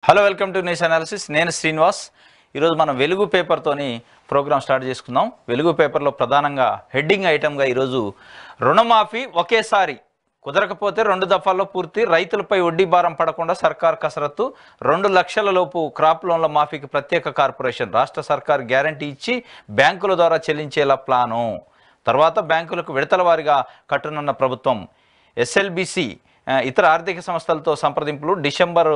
Hello welcome to news analysis. నేను శ్రీనివాస్. ఈరోజు మనం వెలుగు పేపర్తోని ప్రోగ్రామ్ స్టార్ట్ చేసుకుందాం. వెలుగు పేపర్లో ప్రధానంగా హెడ్డింగ్ ఐటమ్గా ఈరోజు రుణమాఫీ ఒకేసారి కుదరకపోతే 2 దఫాల్లో పూర్తి, రైతులపై వడ్డీ భారం పడకుండా సర్కార్ కసరత్తు, 2 లక్షల లోపు క్రాప్ లోన్ల మాఫీకి ప్రత్యేక కార్పొరేషన్, రాష్ట్ర సర్కార్ గ్యారంటీ ఇచ్చి బ్యాంకుల ద్వారా చెల్లించేలా ప్లాను, తర్వాత బ్యాంకులకు విడతల వారీగా కట్టనున్న ప్రభుత్వం, ఎస్ఎల్బిసి ఇతర ఆర్థిక సంస్థలతో సంప్రదింపులు, డిసెంబర్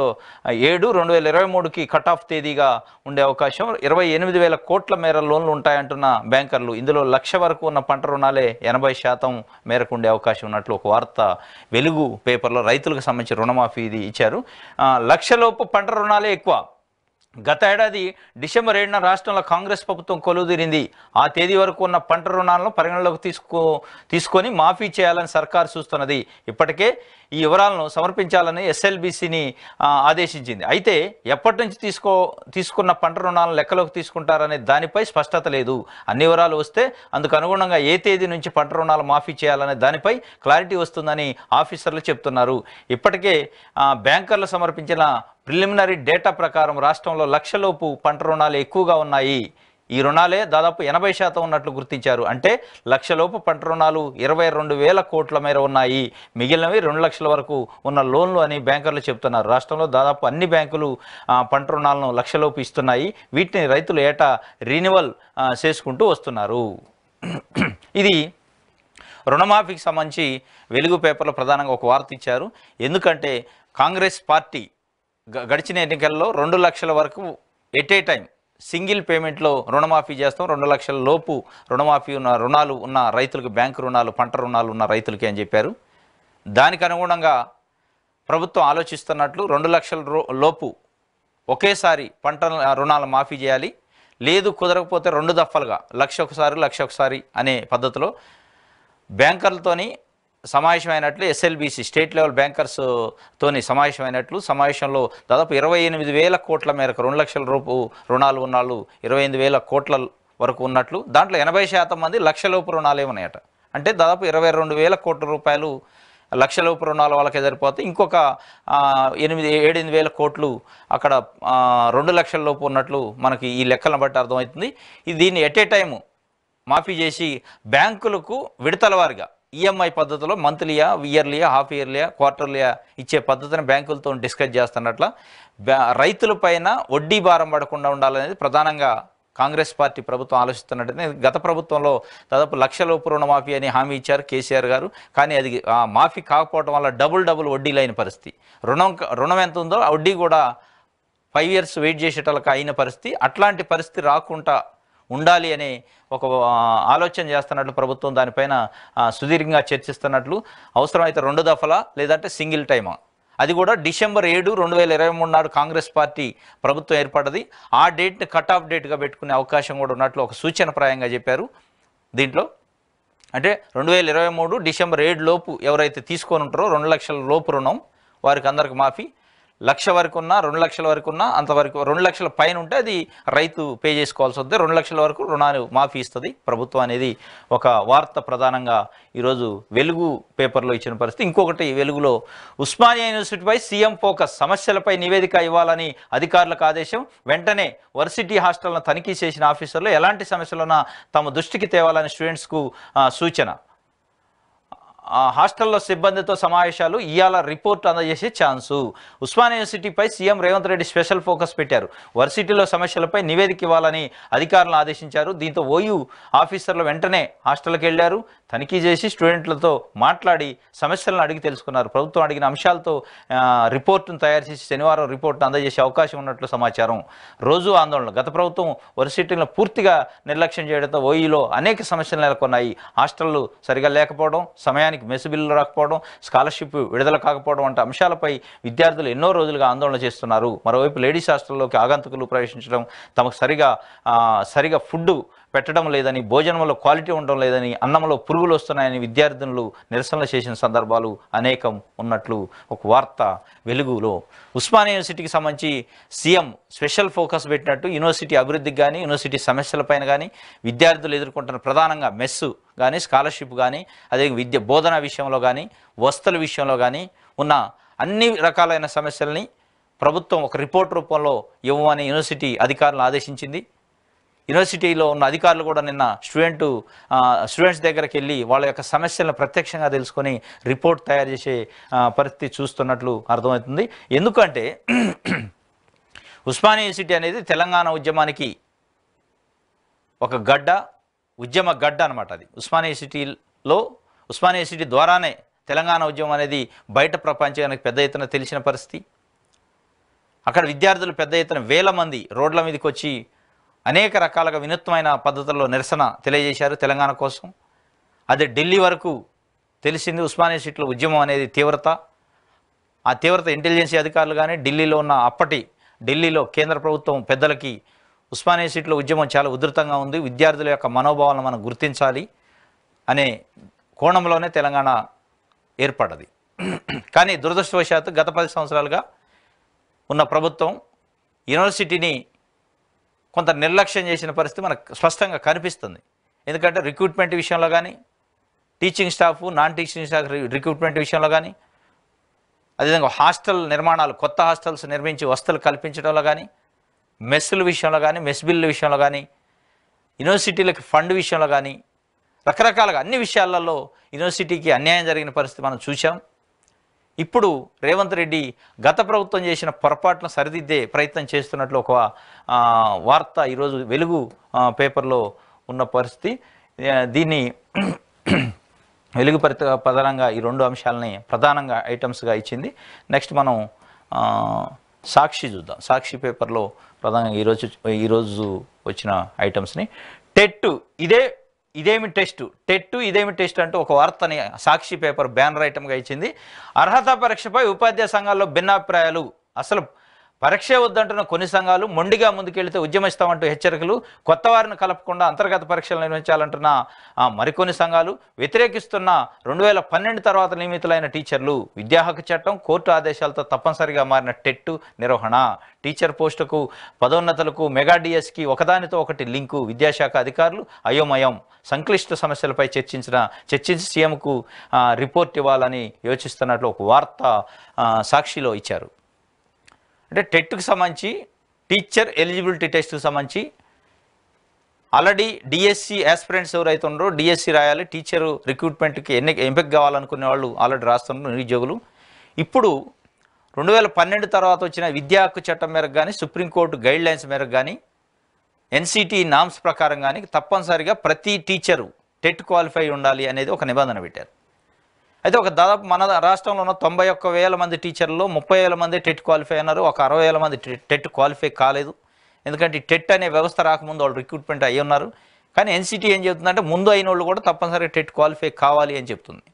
7, 2023కి కట్ ఆఫ్ తేదీగా ఉండే అవకాశం, 28,000 కోట్ల మేర లోన్లు ఉంటాయంటున్న బ్యాంకర్లు, ఇందులో 1,00,000 వరకు ఉన్న పంట రుణాలే 80% మేరకు ఉండే అవకాశం ఉన్నట్లు ఒక వార్త వెలుగు పేపర్లో రైతులకు సంబంధించి రుణమాఫీ ఇది ఇచ్చారు. 1,00,000 లోపు పంట రుణాలే ఎక్కువ. గత ఏడాది డిసెంబర్ 7న రాష్ట్రంలో కాంగ్రెస్ ప్రభుత్వం కొలువుదీరింది. ఆ తేదీ వరకు ఉన్న పంట రుణాలను పరిగణలోకి తీసుకొని మాఫీ చేయాలని సర్కారు చూస్తున్నది. ఇప్పటికే ఈ వివరాలను సమర్పించాలని ఎస్ఎల్బిసిని ఆదేశించింది. అయితే ఎప్పటి నుంచి తీసుకున్న పంట రుణాలను లెక్కలోకి తీసుకుంటారనే దానిపై స్పష్టత లేదు. అన్ని వివరాలు వస్తే అందుకు అనుగుణంగా ఏ తేదీ నుంచి పంట రుణాలు మాఫీ చేయాలనే దానిపై క్లారిటీ వస్తుందని ఆఫీసర్లు చెప్తున్నారు. ఇప్పటికే బ్యాంకర్లు సమర్పించిన ప్రిలిమినరీ డేటా ప్రకారం రాష్ట్రంలో 1,00,000 లోపు పంట రుణాలు ఎక్కువగా ఉన్నాయి. ఈ రుణాలే దాదాపు 80% ఉన్నట్లు గుర్తించారు. అంటే 1,00,000 లోపు పంట రుణాలు 22,000 కోట్ల మేర ఉన్నాయి. మిగిలినవి 2,00,000 వరకు ఉన్న లోన్లు అని బ్యాంకర్లు చెప్తున్నారు. రాష్ట్రంలో దాదాపు అన్ని బ్యాంకులు పంట రుణాలను 1,00,000 లోపు ఇస్తున్నాయి. వీటిని రైతులు ఏటా రీనివల్ చేసుకుంటూ వస్తున్నారు. ఇది రుణమాఫీకి సంబంధించి వెలుగు పేపర్లో ప్రధానంగా ఒక వార్త ఇచ్చారు. ఎందుకంటే కాంగ్రెస్ పార్టీ గడిచిన ఎన్నికల్లో 2,00,000 వరకు ఎట్ ఏ టైం సింగిల్ పేమెంట్లో రుణమాఫీ చేస్తాం, 2,00,000 లోపు రుణమాఫీ ఉన్న రుణాలు ఉన్న రైతులకు, బ్యాంకు రుణాలు, పంట రుణాలు ఉన్న రైతులకి అని చెప్పారు. దానికి అనుగుణంగా ప్రభుత్వం ఆలోచిస్తున్నట్లు 2,00,000 లోపు ఒకేసారి పంట రుణాలు మాఫీ చేయాలి, లేదు కుదరకపోతే 2 దఫాలుగా 1,00,000 ఒకసారి, 1,00,000 ఒకసారి అనే పద్ధతిలో బ్యాంకర్లతోని సమావేశమైనట్లు, ఎస్ఎల్బిసి స్టేట్ లెవెల్ బ్యాంకర్స్ తోని సమావేశమైనట్లు, సమావేశంలో దాదాపు 28,000 కోట్ల మేరకు 2,00,000 రూపు రుణాలు ఉన్నాళ్ళు 28,000 కోట్ల వరకు ఉన్నట్లు, దాంట్లో 80% మంది 1,00,000 లోపు రుణాలే ఉన్నాయట. అంటే దాదాపు 22,000 కోట్ల రూపాయలు 1,00,000 లోపు రుణాలు వాళ్ళకే సరిపోతే, ఇంకొక 7,000 కోట్లు అక్కడ 2,00,000 లోపు ఉన్నట్లు మనకి ఈ లెక్కలను బట్టి అర్థమవుతుంది. దీన్ని ఎట్ ఏ టైము మాఫీ చేసి బ్యాంకులకు విడతల వారిగా ఈఎంఐ పద్ధతిలో మంత్లీయా, ఇయర్లీయా, హాఫ్ ఇయర్లీయా, క్వార్టర్లీయా ఇచ్చే పద్ధతిని బ్యాంకులతో డిస్కస్ చేస్తున్నట్ల రైతులపైన వడ్డీ భారం పడకుండా ఉండాలనేది ప్రధానంగా కాంగ్రెస్ పార్టీ ప్రభుత్వం ఆలోచిస్తున్నట్టు. గత ప్రభుత్వంలో దాదాపు 1,00,000 లోపు రుణమాఫీ అని హామీ ఇచ్చారు కేసీఆర్ గారు. కానీ అది మాఫీ కాకపోవడం వల్ల డబుల్ వడ్డీలు అయిన పరిస్థితి. రుణం ఎంత ఉందో ఆ వడ్డీ కూడా 5 years వెయిట్ చేసేటలకు అయిన పరిస్థితి. అట్లాంటి పరిస్థితి రాకుండా ఉండాలి అనే ఒక ఆలోచన చేస్తున్నట్లు ప్రభుత్వం దానిపైన సుదీర్ఘంగా చర్చిస్తున్నట్లు. అవసరమైతే 2 దఫలా లేదంటే సింగిల్ టైమా, అది కూడా డిసెంబర్ 7, 2023 నాడు కాంగ్రెస్ పార్టీ ప్రభుత్వం ఏర్పడ్డది. ఆ డేట్ని కట్ ఆఫ్ డేట్గా పెట్టుకునే అవకాశం కూడా ఉన్నట్లు ఒక సూచనప్రాయంగా చెప్పారు. దీంట్లో అంటే 2023 డిసెంబర్ 7 లోపు ఎవరైతే తీసుకొని ఉంటారో 2,00,000 లోపు రుణం వారికి అందరికి మాఫీ, 1,00,000 వరకు ఉన్నా, 2,00,000 వరకు ఉన్నా, అంతవరకు 2,00,000 పైన ఉంటే అది రైతు పే చేసుకోవాల్సి వస్తుంది. 2,00,000 వరకు రుణాలు మాఫీ ఇస్తుంది ప్రభుత్వం అనేది ఒక వార్త ప్రధానంగా ఈరోజు వెలుగు పేపర్లో ఇచ్చిన పరిస్థితి. ఇంకొకటి వెలుగులో ఉస్మానియా యూనివర్సిటీపై సీఎం ఫోకస్, సమస్యలపై నివేదిక ఇవ్వాలని అధికారులకు ఆదేశం, వెంటనే వర్సిటీ హాస్టల్ను తనిఖీ చేసిన ఆఫీసర్లు ఎలాంటి సమస్యలున్నా తమ దృష్టికి తేవాలని స్టూడెంట్స్కు సూచన. హాస్టల్లో సిబ్బందితో సమావేశాలు, ఇవాళ రిపోర్ట్ అందజేసే ఛాన్సు. ఉస్మానియా యూనివర్సిటీపై CM Revanth Reddy special focus పెట్టారు. వర్సిటీలో సమస్యలపై నివేదిక ఇవ్వాలని అధికారులను ఆదేశించారు. దీంతో ఓయూ ఆఫీసర్లు వెంటనే హాస్టల్కి వెళ్లారు, తనిఖీ చేసి స్టూడెంట్లతో మాట్లాడి సమస్యలను అడిగి తెలుసుకున్నారు. ప్రభుత్వం అడిగిన అంశాలతో రిపోర్టును తయారు చేసి శనివారం రిపోర్టును అందజేసే అవకాశం ఉన్నట్లు సమాచారం. రోజు ఆందోళన. గత ప్రభుత్వం వర్సిటీలను పూర్తిగా నిర్లక్ష్యం చేయడంతో ఓయూలో అనేక సమస్యలు నెలకొన్నాయి. హాస్టళ్లు సరిగా లేకపోవడం, సమయానికి మెస్ బిల్లులు రాకపోవడం, స్కాలర్షిప్ విడుదల కాకపోవడం వంటి అంశాలపై విద్యార్థులు ఎన్నో రోజులుగా ఆందోళన చేస్తున్నారు. మరోవైపు లేడీస్ హాస్టల్లోకి ఆగంతుకులు ప్రవేశించడం, తమకు సరిగా ఫుడ్ పెట్టడం లేదని, భోజనంలో క్వాలిటీ ఉండడం లేదని, అన్నంలో పురుగులు వస్తున్నాయని విద్యార్థినులు నిరసనలు చేసిన సందర్భాలు అనేకం ఉన్నట్లు ఒక వార్త వెలుగులో. ఉస్మానియా యూనివర్సిటీకి సంబంధించి సీఎం స్పెషల్ ఫోకస్ పెట్టినట్టు యూనివర్సిటీ అభివృద్ధికి కానీ, యూనివర్సిటీ సమస్యలపైన కానీ, విద్యార్థులు ఎదుర్కొంటున్న ప్రధానంగా మెస్సు కానీ, స్కాలర్షిప్ కానీ, అదే బోధన విషయంలో కానీ, వస్తువుల విషయంలో కానీ ఉన్న అన్ని రకాలైన సమస్యల్ని ప్రభుత్వం ఒక రిపోర్ట్ రూపంలో ఇవ్వమని యూనివర్సిటీ అధికారులను ఆదేశించింది. యూనివర్సిటీలో ఉన్న అధికారులు కూడా నిన్న స్టూడెంట్స్ దగ్గరికి వెళ్ళి వాళ్ళ యొక్క సమస్యలను ప్రత్యక్షంగా తెలుసుకొని రిపోర్ట్ తయారు చేసే పరిస్థితి చూస్తున్నట్లు అర్థమవుతుంది. ఎందుకంటే ఉస్మానియా యూనివర్సిటీ అనేది తెలంగాణ ఉద్యమానికి ఒక ఉద్యమ గడ్డ అనమాట. అది ఉస్మానియా యూనివర్సిటీ ద్వారానే తెలంగాణ ఉద్యమం అనేది బయట ప్రపంచానికి పెద్ద ఎత్తున తెలిసిన పరిస్థితి. అక్కడ విద్యార్థులు పెద్ద ఎత్తున వేల మంది రోడ్ల మీదకి వచ్చి అనేక రకాలుగా వినూత్నమైన పద్ధతుల్లో నిరసన తెలియజేశారు తెలంగాణ కోసం. అదే ఢిల్లీ వరకు తెలిసింది ఉస్మానియా యూనివర్సిటీలో ఉద్యమం అనేది తీవ్రత. ఆ తీవ్రత ఇంటెలిజెన్సీ అధికారులు కానీ ఢిల్లీలో కేంద్ర ప్రభుత్వం పెద్దలకి ఉస్మానియా యూనివర్సిటీలో ఉద్యమం చాలా ఉధృతంగా ఉంది, విద్యార్థుల యొక్క మనోభావాలను మనం గుర్తించాలి అనే కోణంలోనే తెలంగాణ ఏర్పడ్డది. కానీ దురదృష్టవశాత్తు గత 10 సంవత్సరాలుగా ఉన్న ప్రభుత్వం యూనివర్సిటీని కొంత నిర్లక్ష్యం చేసిన పరిస్థితి మనకు స్పష్టంగా కనిపిస్తుంది. ఎందుకంటే రిక్రూట్మెంట్ విషయంలో కానీ, teaching staff non teaching staff recruitment విషయంలో కానీ, అదేవిధంగా హాస్టల్ నిర్మాణాలు, కొత్త హాస్టల్స్ నిర్మించి వసతులు కల్పించడంలో కానీ, మెస్సుల విషయంలో కానీ, మెస్ బిల్లు విషయంలో కానీ, యూనివర్సిటీలకు ఫండ్ విషయంలో కానీ, రకరకాలుగా అన్ని విషయాలలో యూనివర్సిటీకి అన్యాయం జరిగిన పరిస్థితి మనం చూసాం. ఇప్పుడు రేవంత్ రెడ్డి గత ప్రభుత్వం చేసిన పొరపాట్లను సరిదిద్దే ప్రయత్నం చేస్తున్నట్లు ఒక వార్త ఈరోజు వెలుగు పేపర్లో ఉన్న పరిస్థితి. దీన్ని వెలుగు ప్రధానంగా ఈ 2 అంశాలని ప్రధానంగా ఐటమ్స్గా ఇచ్చింది. నెక్స్ట్ మనం సాక్షి చూద్దాం. సాక్షి పేపర్లో ప్రధానంగా ఈరోజు వచ్చిన ఐటమ్స్ని ఇదేమి టెస్ట్ అంటూ ఒక వార్తని సాక్షి పేపర్ బ్యానర్ ఐటమ్గా ఇచ్చింది. అర్హత పరీక్షపై ఉపాధ్యాయ సంఘాల్లో భిన్నాభిప్రాయాలు. అసలు పరీక్షే వద్దంటున్న కొన్ని సంఘాలు మొండిగా ముందుకెళ్తే ఉద్యమిస్తామంటూ హెచ్చరికలు. కొత్త వారిని కలపకుండా అంతర్గత పరీక్షలు నిర్వహించాలంటున్న మరికొన్ని సంఘాలు. వ్యతిరేకిస్తున్న 2012 తర్వాత నియమితులైన టీచర్లు. విద్యా హక్కు చట్టం, కోర్టు ఆదేశాలతో తప్పనిసరిగా మారిన టెట్ నిర్వహణ. టీచర్ పోస్టుకు, పదోన్నతులకు, మెగా డిఎస్కి ఒకదానితో ఒకటి లింకు. విద్యాశాఖ అధికారులు అయోమయం. సంక్లిష్ట సమస్యలపై చర్చించి సీఎంకు రిపోర్ట్ ఇవ్వాలని యోచిస్తున్నట్లు ఒక వార్త సాక్షిలో ఇచ్చారు. అంటే టెట్కి సంబంధించి, టీచర్ ఎలిజిబిలిటీ టెస్ట్కి సంబంధించి ఆల్రెడీ డిఎస్సి ఆస్పిరెంట్స్ ఎవరైతే ఉన్నారో డిఎస్సి రాయాలి. టీచరు రిక్రూట్మెంట్కి ఎంపిక కావాలనుకునే వాళ్ళు ఆల్రెడీ రాస్తున్నారు నిరుద్యోగులు. ఇప్పుడు 2012 తర్వాత వచ్చిన విద్యా హక్కు చట్టం మేరకు కానీ, సుప్రీంకోర్టు గైడ్లైన్స్ మేరకు కానీ, ఎన్సిటి నామ్స్ ప్రకారం కానీ తప్పనిసరిగా ప్రతి టీచరు టెట్ క్వాలిఫై ఉండాలి అనేది ఒక నిబంధన పెట్టారు. అయితే దాదాపు మన రాష్ట్రంలో ఉన్న 91,000 మంది టీచర్లలో 30,000 మంది టెట్ క్వాలిఫై అన్నారు. ఒక 60,000 మంది టెట్ క్వాలిఫై కాలేదు. ఎందుకంటే ఈ టెట్ అనే వ్యవస్థ రాకముందు వాళ్ళు రిక్రూట్మెంట్ అయ్యి ఉన్నారు. కానీ ఎన్సిటి ఏం చెప్తుందంటే ముందు అయిన వాళ్ళు కూడా తప్పనిసరిగా టెట్ క్వాలిఫై కావాలి అని చెప్తుంది.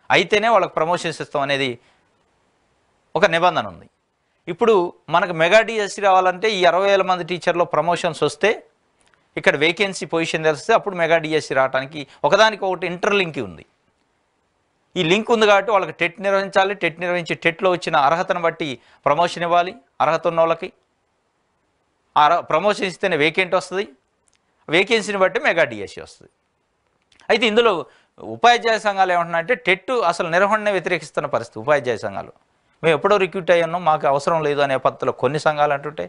అయితేనే వాళ్ళకి ప్రమోషన్స్ ఇస్తాం అనేది ఒక నిబంధన ఉంది. ఇప్పుడు మనకు మెగా డిఎస్సి రావాలంటే ఈ 60,000 మంది టీచర్లో ప్రమోషన్స్ వస్తే, ఇక్కడ వేకెన్సీ పొజిషన్ తెలిస్తే అప్పుడు మెగా డిఎస్సి రావడానికి ఒకదానికి ఒకటి ఇంటర్లింక్ ఉంది. ఈ లింక్ ఉంది కాబట్టి వాళ్ళకి టెట్ నిర్వహించాలి. టెట్ నిర్వహించి టెట్లో వచ్చిన అర్హతను బట్టి ప్రమోషన్ ఇవ్వాలి. అర్హత ఉన్న వాళ్ళకి ప్రమోషన్ ఇస్తేనే వేకెంట్ వస్తుంది. వేకెన్సీని బట్టి మెగా డిఎస్సి వస్తుంది. అయితే ఇందులో ఉపాధ్యాయ సంఘాలు ఏమంటున్నాయంటే టెట్ అసలు నిర్వహణనే వ్యతిరేకిస్తున్న పరిస్థితి. ఉపాధ్యాయ సంఘాలు మేము ఎప్పుడో రిక్రూట్ అయ్యి ఉన్నాం, మాకు అవసరం లేదు అనే పద్ధతిలో కొన్ని సంఘాలు అంటుంటే,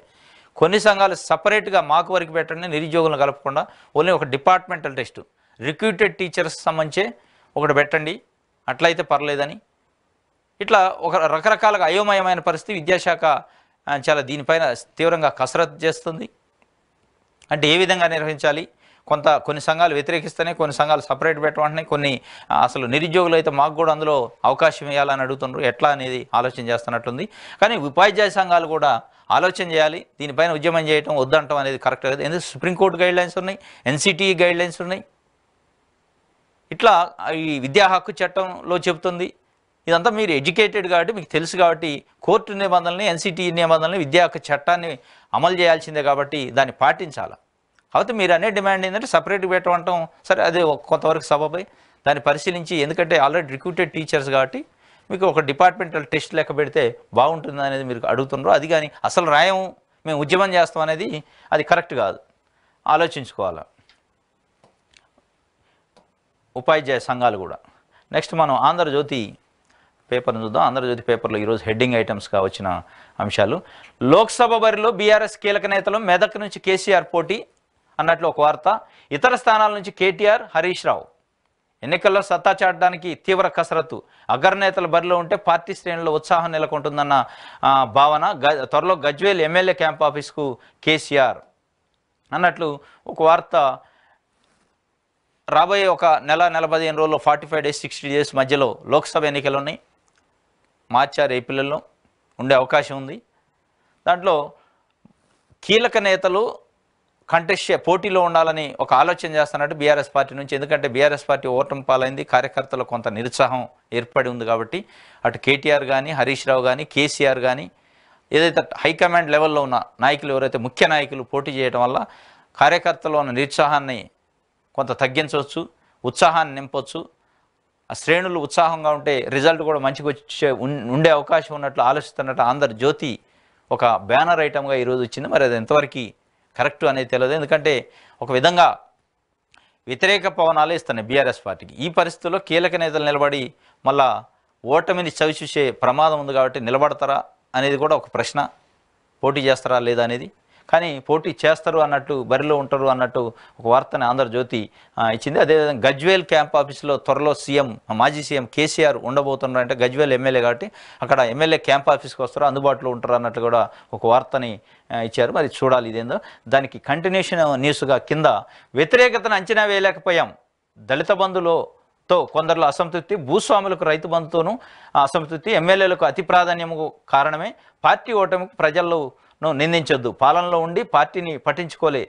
కొన్ని సంఘాలు సపరేట్గా మాకు వరకు పెట్టండి, నిరుద్యోగులను కలపకుండా ఓన్లీ ఒక డిపార్ట్మెంటల్ టెస్ట్ రిక్రూటెడ్ టీచర్స్ సంబంధించే ఒకటి పెట్టండి, అట్లయితే పర్లేదని. ఇట్లా ఒక రకరకాలుగా అయోమయమైన పరిస్థితి. విద్యాశాఖ చాలా దీనిపైన తీవ్రంగా కసరత్తు చేస్తుంది. అంటే ఏ విధంగా నిర్వహించాలి, కొన్ని సంఘాలు వ్యతిరేకిస్తేనే, కొన్ని సంఘాలు సపరేట్ పెట్టమంటున్నాయి, కొన్ని అసలు నిరుద్యోగులు అయితే మాకు కూడా అందులో అవకాశం ఇవ్వాలని అడుగుతున్నారు. ఎట్లా అనేది ఆలోచన చేస్తున్నట్టుంది. కానీ ఉపాధ్యాయ సంఘాలు కూడా ఆలోచన చేయాలి. దీనిపైన ఉద్యమం చేయటం వద్దంటాం అనేది కరెక్ట్ కాదు. ఎందుకంటే సుప్రీంకోర్టు గైడ్లైన్స్ ఉన్నాయి, ఎన్సిటి గైడ్లైన్స్ ఉన్నాయి. ఇట్లా ఈ విద్యా హక్కు చట్టంలో చెబుతుంది. ఇదంతా మీరు ఎడ్యుకేటెడ్ కాబట్టి మీకు తెలుసు కాబట్టి కోర్టు నిబంధనల్ని, ఎన్సిటి నిబంధనల్ని, విద్యా హక్కు చట్టాన్ని అమలు చేయాల్సిందే కాబట్టి దాన్ని పాటించాలి. కాబట్టి మీరు అనే డిమాండ్ ఏంటంటే సపరేట్ పెట్టమంటాం. సరే, అదే కొంతవరకు సబబై దాన్ని పరిశీలించి, ఎందుకంటే ఆల్రెడీ రిక్రూటెడ్ టీచర్స్ కాబట్టి మీకు ఒక డిపార్ట్మెంటల్ టెస్ట్ లెక్క పెడితే బాగుంటుంది అనేది మీరు అడుగుతున్నారు. అది కానీ అసలు రాయము, మేము ఉద్యమం చేస్తాం అనేది అది కరెక్ట్ కాదు. ఆలోచించుకోవాలి ఉపాధ్యాయ సంఘాలు కూడా. నెక్స్ట్ మనం ఆంధ్రజ్యోతి పేపర్ని చూద్దాం. ఆంధ్రజ్యోతి పేపర్లో ఈరోజు హెడ్డింగ్ ఐటమ్స్గా వచ్చిన అంశాలు. లోక్సభ బరిలో బీఆర్ఎస్ కీలక నేతలు, మెదక్ నుంచి కేసీఆర్ పోటీ అన్నట్లు ఒక వార్త. ఇతర స్థానాల నుంచి కేటీఆర్, హరీష్ రావు. ఎన్నికల్లో సత్తా చాటడానికి తీవ్ర కసరత్తు. అగ్రనేతల బరిలో ఉంటే పార్టీ శ్రేణుల్లో ఉత్సాహం నెలకొంటుందన్న భావన. త్వరలో గజ్వేల్ ఎమ్మెల్యే క్యాంప్ ఆఫీస్కు కేసీఆర్ అన్నట్లు ఒక వార్త. రాబోయే ఒక నెల 15 రోజుల్లో 45 days 60 days మధ్యలో లోక్సభ ఎన్నికలు ఉన్నాయి. మార్చి ఏప్రిల్లో ఉండే అవకాశం ఉంది. దాంట్లో కీలక నేతలు పోటీలో ఉండాలని ఒక ఆలోచన చేస్తున్నట్టు బీఆర్ఎస్ పార్టీ నుంచి. ఎందుకంటే బీఆర్ఎస్ పార్టీ ఓటమి పాలైంది, కార్యకర్తలు కొంత నిరుత్సాహం ఏర్పడి ఉంది కాబట్టి అటు కేటీఆర్ కానీ, హరీష్ రావు కానీ, కేసీఆర్ కానీ, ఏదైతే హైకమాండ్ లెవెల్లో ఉన్న నాయకులు ఎవరైతే ముఖ్య నాయకులు పోటీ చేయడం వల్ల కార్యకర్తలు ఉన్న నిరుత్సాహాన్ని కొంత తగ్గించవచ్చు, ఉత్సాహాన్ని నింపవచ్చు. ఆ శ్రేణులు ఉత్సాహంగా ఉంటే రిజల్ట్ కూడా మంచిగా ఉండే అవకాశం ఉన్నట్లు ఆలోచిస్తున్నట్టు ఆంధ్రజ్యోతి ఒక బ్యానర్ ఐటమ్గా ఈరోజు వచ్చింది. మరి అది ఎంతవరకు కరెక్ట్ అనేది తెలియదు. ఎందుకంటే ఒక విధంగా వ్యతిరేక పవనాలు ఇస్తున్నాయి బీఆర్ఎస్ పార్టీకి. ఈ పరిస్థితుల్లో కీలక నేతలు నిలబడి మళ్ళా ఓటమిని చవిచూసే ప్రమాదం ఉంది కాబట్టి నిలబడతారా అనేది కూడా ఒక ప్రశ్న. పోటీ చేస్తారా లేదా అనేది. కానీ పోటీ చేస్తారు అన్నట్టు, బరిలో ఉంటారు అన్నట్టు ఒక వార్తని ఆంధ్రజ్యోతి ఇచ్చింది. అదేవిధంగా గజ్వేల్ క్యాంప్ ఆఫీస్లో త్వరలో మాజీ సీఎం కేసీఆర్ ఉండబోతున్నారు. అంటే గజ్వేల్ ఎమ్మెల్యే కాబట్టి అక్కడ ఎమ్మెల్యే క్యాంప్ ఆఫీస్కి వస్తారు, అందుబాటులో ఉంటారు అన్నట్టు కూడా ఒక వార్తని ఇచ్చారు. మరి చూడాలి ఇదేందో. దానికి కంటిన్యూషన్ న్యూస్గా కింద వ్యతిరేకతను అంచనా వేయలేకపోయాం, దళిత బంధులో కొందరిలో అసంతృప్తి, భూస్వాములకు రైతు బంధుతోనూ అసంతృప్తి, ఎమ్మెల్యేలకు అతి ప్రాధాన్యము కారణమే, పార్టీ ఓటమికి ప్రజల్లో నిందించొద్దు, పాలనలో ఉండి పార్టీని పట్టించుకోలే,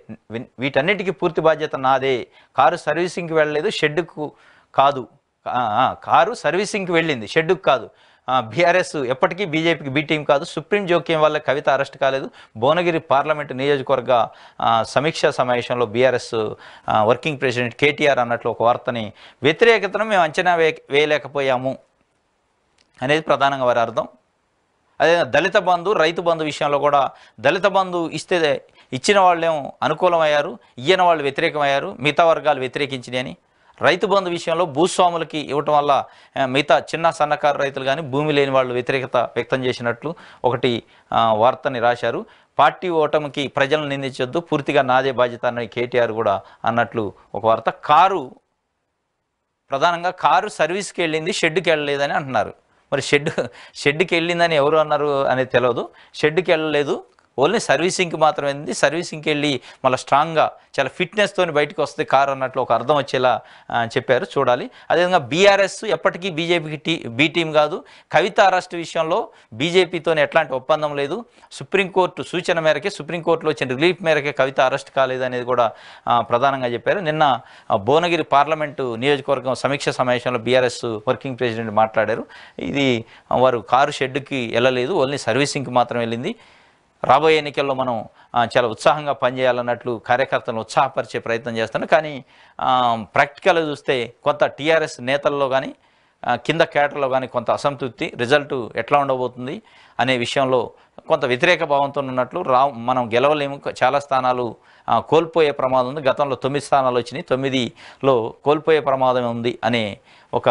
వీటన్నిటికీ పూర్తి బాధ్యత నాదే, కారు సర్వీసింగ్కి వెళ్ళలేదు, షెడ్డుకు కాదు, కారు సర్వీసింగ్కి వెళ్ళింది, షెడ్డుకు కాదు, బీఆర్ఎస్ ఎప్పటికీ బీజేపీకి బీ టీం కాదు, సుప్రీం జోక్యం వల్ల కవిత అరెస్ట్ కాలేదు, భువనగిరి పార్లమెంటు నియోజకవర్గ సమీక్షా సమావేశంలో బీఆర్ఎస్ వర్కింగ్ ప్రెసిడెంట్ కేటీఆర్ అన్నట్లు ఒక వార్తని. వ్యతిరేకతను మేము అంచనా వేయలేకపోయాము అనేది ప్రధానంగా వారి అర్థం. అదే దళిత బంధు, రైతు బంధు విషయంలో కూడా దళిత బంధు ఇచ్చిన వాళ్ళేమో అనుకూలమయ్యారు, ఇయ్యని వాళ్ళు వ్యతిరేకమయ్యారు, మిగతా వర్గాలు వ్యతిరేకించినాయని. రైతు బంధు విషయంలో భూస్వాములకి ఇవ్వటం వల్ల మిగతా చిన్న సన్నకారు రైతులు కానీ భూమి లేని వాళ్ళు వ్యతిరేకత వ్యక్తం చేసినట్లు ఒకటి వార్తని రాశారు. పార్టీ ఓటమికి ప్రజలను నిందించొద్దు, పూర్తిగా నాదే బాధ్యత అని కేటీఆర్ కూడా అన్నట్లు ఒక వార్త. ప్రధానంగా కారు సర్వీస్కి వెళ్ళింది, షెడ్డుకి వెళ్ళలేదని అంటున్నారు. మరి షెడ్కి వెళ్ళిందని ఎవరు అన్నారు అనేది తెలియదు. షెడ్కి వెళ్ళలేదు, ఓన్లీ సర్వీసింగ్కి మాత్రమే వెళ్ళింది. సర్వీసింగ్కి వెళ్ళి మళ్ళీ స్ట్రాంగ్గా చాలా ఫిట్నెస్తో బయటకు వస్తే కారు అన్నట్లు ఒక అర్థం వచ్చేలా చెప్పారు. చూడాలి. అదేవిధంగా బీఆర్ఎస్ ఎప్పటికీ బీజేపీకి బీ టీం కాదు, కవిత అరెస్ట్ విషయంలో బీజేపీతో ఎట్లాంటి ఒప్పందం లేదు, సుప్రీంకోర్టు సూచన మేరకే, సుప్రీంకోర్టులో వచ్చిన రిలీఫ్ మేరకే కవిత అరెస్ట్ కాలేదు అనేది కూడా ప్రధానంగా చెప్పారు. నిన్న భువనగిరి పార్లమెంటు నియోజకవర్గం సమీక్ష సమావేశంలో బీఆర్ఎస్ వర్కింగ్ ప్రెసిడెంట్ మాట్లాడారు. ఇది వారు కారు షెడ్డుకి వెళ్ళలేదు, ఓన్లీ సర్వీసింగ్కి మాత్రం వెళ్ళింది. రాబోయే ఎన్నికల్లో మనం చాలా ఉత్సాహంగా పనిచేయాలన్నట్లు కార్యకర్తలను ఉత్సాహపరిచే ప్రయత్నం చేస్తాను. కానీ ప్రాక్టికల్గా చూస్తే కొంత టీఆర్ఎస్ నేతల్లో కానీ కింద కేటర్లో కానీ కొంత అసంతృప్తి, రిజల్ట్ ఎట్లా ఉండబోతుంది అనే విషయంలో కొంత వ్యతిరేక భావంతో ఉన్నట్లు. మనం గెలవలేము, చాలా స్థానాలు కోల్పోయే ప్రమాదం ఉంది. గతంలో 9 స్థానాలు వచ్చినాయి, 9లో కోల్పోయే ప్రమాదం ఉంది అనే ఒక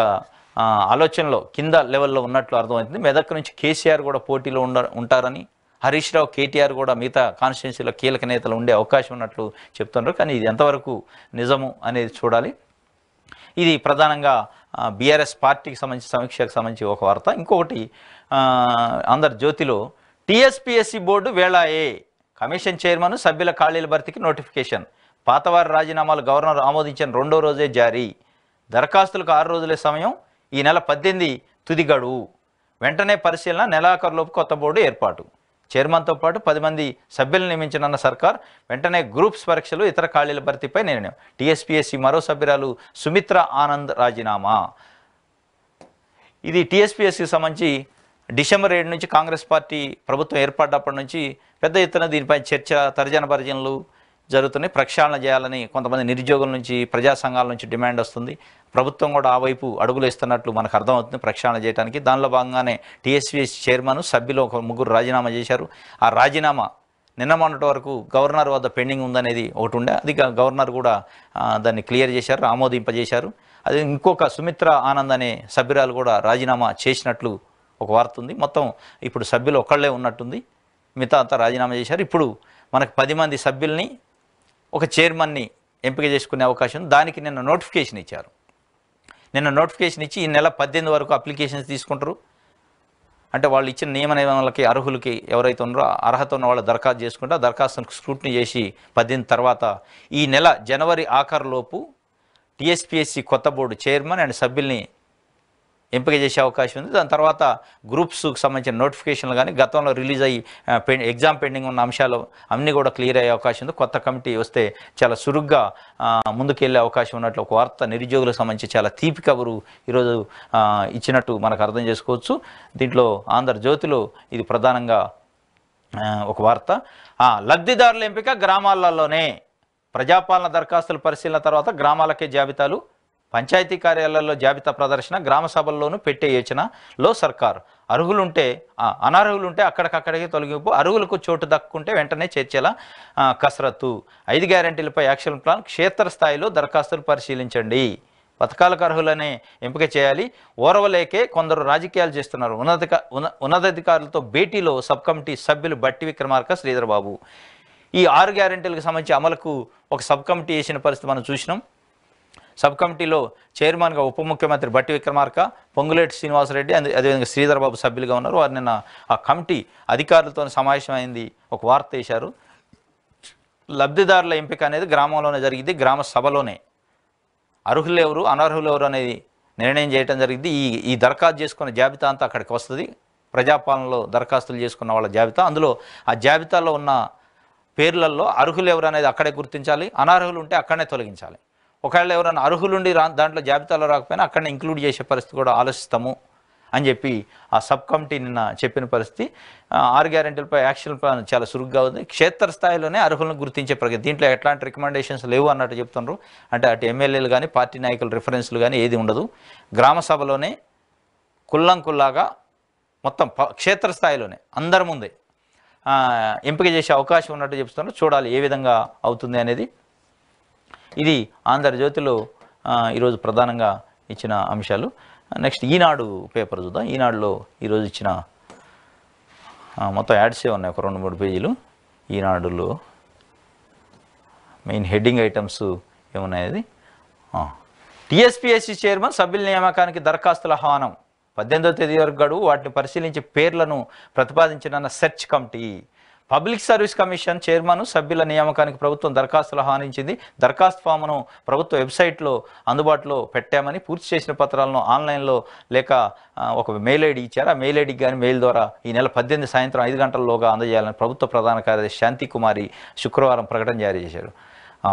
ఆలోచనలో కింద లెవెల్లో ఉన్నట్లు అర్థమవుతుంది. మెదక్ నుంచి కేసీఆర్ కూడా పోటీలో ఉంటారని, హరీష్ రావు, కేటీఆర్ కూడా మిగతా కాన్స్టిట్యున్సీలో కీలక నేతలు ఉండే అవకాశం ఉన్నట్లు చెప్తున్నారు. కానీ ఇది ఎంతవరకు నిజము అనేది చూడాలి. ఇది ప్రధానంగా బీఆర్ఎస్ పార్టీకి సంబంధించి సమీక్షకు సంబంధించి ఒక వార్త. ఇంకొకటి ఆంధ్రజ్యోతిలో టీఎస్పీఎస్సీ బోర్డు వేళాయే, కమిషన్ చైర్మన్ సభ్యుల ఖాళీల భర్తీకి నోటిఫికేషన్, పాతవారి రాజీనామాలు గవర్నర్ ఆమోదించిన 2వ రోజే జారీ, దరఖాస్తులకు 6 రోజులే సమయం, ఈ నెల 18 తుది గడువు, వెంటనే పరిశీలన, నెలాఖరులోపు కొత్త బోర్డు ఏర్పాటు, చైర్మన్తో పాటు 10 మంది సభ్యులను నియమించనున్న సర్కార్, వెంటనే గ్రూప్స్ పరీక్షలు, ఇతర ఖాళీల భర్తీపై నిర్ణయం, టీఎస్పీఎస్సీ మరో సభ్యురాలు సుమిత్ర ఆనంద్ రాజీనామా. ఇది టీఎస్పీఎస్సీకి సంబంధించి డిసెంబర్ 7 నుంచి కాంగ్రెస్ పార్టీ ప్రభుత్వం ఏర్పడ్డప్పటి నుంచి పెద్ద ఎత్తున దీనిపై చర్చ, తర్జన భర్జనలు జరుగుతున్నాయి. ప్రక్షాళన చేయాలని కొంతమంది నిరుద్యోగుల నుంచి, ప్రజా సంఘాల నుంచి డిమాండ్ వస్తుంది. ప్రభుత్వం కూడా ఆ వైపు అడుగులు ఇస్తున్నట్లు మనకు అర్థమవుతుంది ప్రక్షాళన చేయడానికి. దానిలో భాగంగానే టీఎస్పీఎస్సీ చైర్మన్, సభ్యులు 1 రాజీనామా చేశారు. ఆ రాజీనామా నిన్న మొన్నటి వరకు గవర్నర్ వద్ద పెండింగ్ ఉందనేది ఒకటి ఉండే, అది గవర్నర్ కూడా దాన్ని క్లియర్ చేశారు, ఆమోదింపజేశారు. అది ఇంకొక సుమిత్ర ఆనంద్ అనే సభ్యురాలు కూడా రాజీనామా చేసినట్లు ఒక వార్త ఉంది. మొత్తం ఇప్పుడు సభ్యులు ఒకళ్ళే ఉన్నట్టుంది, మిగతా అంతా రాజీనామా చేశారు. ఇప్పుడు మనకు 10 మంది సభ్యుల్ని ఒక చైర్మన్ని ఎంపిక చేసుకునే అవకాశం ఉంది. దానికి నిన్న నోటిఫికేషన్ ఇచ్చారు. నిన్న నోటిఫికేషన్ ఇచ్చి ఈ నెల 18 వరకు అప్లికేషన్స్ తీసుకుంటారు. అంటే వాళ్ళు ఇచ్చిన నియమ నిబంధనలకి అర్హులకి ఎవరైతే ఉన్నారో అర్హత ఉన్న వాళ్ళు దరఖాస్తు చేసుకుంటే ఆ దరఖాస్తును స్క్రూటినీ చేసి 18 తర్వాత ఈ నెల జనవరి ఆఖరులోపు టీఎస్పీఎస్సీ కొత్త బోర్డు చైర్మన్ అండ్ సభ్యుల్ని ఎంపిక చేసే అవకాశం ఉంది. దాని తర్వాత గ్రూప్స్కి సంబంధించిన నోటిఫికేషన్లు కానీ గతంలో రిలీజ్ అయ్యి ఎగ్జామ్ పెండింగ్ ఉన్న అంశాలు అన్నీ కూడా క్లియర్ అయ్యే అవకాశం ఉంది. కొత్త కమిటీ వస్తే చాలా సురుగ్గా ముందుకెళ్ళే అవకాశం ఉన్నట్లు ఒక వార్త నిరుద్యోగులకు సంబంధించి చాలా తీపి కబురు ఈరోజు ఇచ్చినట్టు మనకు అర్థం చేసుకోవచ్చు. దీంట్లో ఆంధ్రజ్యోతిలో ఇది ప్రధానంగా ఒక వార్త. లబ్ధిదారుల ఎంపిక గ్రామాలలోనే ప్రజాపాలన దరఖాస్తుల పరిశీలన తర్వాత గ్రామాలకే జాబితాలు, పంచాయతీ కార్యాలయాల్లో జాబితా ప్రదర్శన, గ్రామ సభల్లోనూ పెట్టే యోచనలో సర్కార్. అర్హులుంటే అనర్హులుంటే అక్కడికక్కడికి తొలగింపు, అర్హులకు చోటు దక్కుంటే వెంటనే చేర్చేలా కసరత్తు. 5 గ్యారెంటీలపై యాక్షన్ ప్లాన్, క్షేత్రస్థాయిలో దరఖాస్తులు పరిశీలించండి. పథకాలకు అర్హులనే ఎంపిక చేయాలి. ఓర్వలేకే కొందరు రాజకీయాలు చేస్తున్నారు. ఉన్నతాధికారులతో భేటీలో సబ్ కమిటీ సభ్యులు బట్టి విక్రమార్క, శ్రీధర్ బాబు. ఈ 6 గ్యారెంటీలకు సంబంధించి అమలుకు ఒక సబ్ కమిటీ వేసిన పరిస్థితి మనం చూసినాం. సబ్ కమిటీలో చైర్మన్గా ఉప ముఖ్యమంత్రి బట్టి విక్రమార్క, పొంగులేటి శ్రీనివాసరెడ్డి, అదేవిధంగా శ్రీధర్ బాబు సభ్యులుగా ఉన్నారు. వారు నిన్న ఆ కమిటీ అధికారులతో సమావేశమైంది ఒక వార్త వేశారు. లబ్ధిదారుల ఎంపిక అనేది గ్రామంలోనే జరిగింది, గ్రామ సభలోనే. అర్హులు ఎవరు అనర్హులు ఎవరు అనేది నిర్ణయం చేయడం జరిగింది. ఈ దరఖాస్తు చేసుకున్న జాబితా అంతా అక్కడికి వస్తుంది. ప్రజాపాలనలో దరఖాస్తులు చేసుకున్న వాళ్ళ జాబితా, అందులో ఆ జాబితాలో ఉన్న పేర్లలో అర్హులు ఎవరు అనేది అక్కడే గుర్తించాలి, అనర్హులు ఉంటే అక్కడనే తొలగించాలి. ఒకవేళ ఎవరైనా అర్హులుండి దాంట్లో జాబితాలో రాకపోయినా అక్కడనే ఇంక్లూడ్ చేసే పరిస్థితి కూడా ఆలోచిస్తాము అని చెప్పి ఆ సబ్ కమిటీ నిన్న చెప్పిన పరిస్థితి. 6 గ్యారెంటీలపై యాక్షన్ ప్లాన్ చాలా సురుగ్గా ఉంది. క్షేత్రస్థాయిలోనే అర్హులను గుర్తించే ప్రగతి. దీంట్లో ఎట్లాంటి రికమెండేషన్స్ లేవు అన్నట్టు చెప్తున్నారు. అంటే అటు ఎమ్మెల్యేలు కానీ పార్టీ నాయకుల రిఫరెన్స్లు కానీ ఏది ఉండదు. గ్రామ సభలోనే కుల్లంకుల్లాగా మొత్తం క్షేత్రస్థాయిలోనే అందరి ముందే ఎంపిక చేసే అవకాశం ఉన్నట్టు చెప్తున్నారు. చూడాలి ఏ విధంగా అవుతుంది అనేది. ఇది ఆంధ్రజ్యోతిలో ఈరోజు ప్రధానంగా ఇచ్చిన అంశాలు. నెక్స్ట్ ఈనాడు పేపర్ చూద్దాం. ఈనాడులో ఈరోజు ఇచ్చిన మొత్తం యాడ్సే ఉన్నాయి, ఒక 2-3 పేజీలు. ఈనాడులో మెయిన్ హెడ్డింగ్ ఐటమ్స్ ఏమున్నాయి. టీఎస్పీఎస్సీ చైర్మన్ సభ్యుల నియామకానికి దరఖాస్తుల ఆహ్వానం, 18వ తేదీ వరకు గడువు. వాటిని పరిశీలించి పేర్లను ప్రతిపాదించిన search committee. Public service commission chairman సభ్యుల నియామకానికి ప్రభుత్వం దరఖాస్తులు ఆహ్వానించింది. దరఖాస్తు ఫామ్ను ప్రభుత్వ వెబ్సైట్లో అందుబాటులో పెట్టామని, పూర్తి చేసిన పత్రాలను ఆన్లైన్లో లేక ఒక మెయిల్ ఐడి ఇచ్చారు. ఆ మెయిల్ ఐడికి కానీ మెయిల్ ద్వారా ఈ నెల 18 సాయంత్రం 5 గంటల్లోగా అందజేయాలని ప్రభుత్వ ప్రధాన కార్యదర్శి శాంతికుమారి శుక్రవారం ప్రకటన జారీ చేశారు.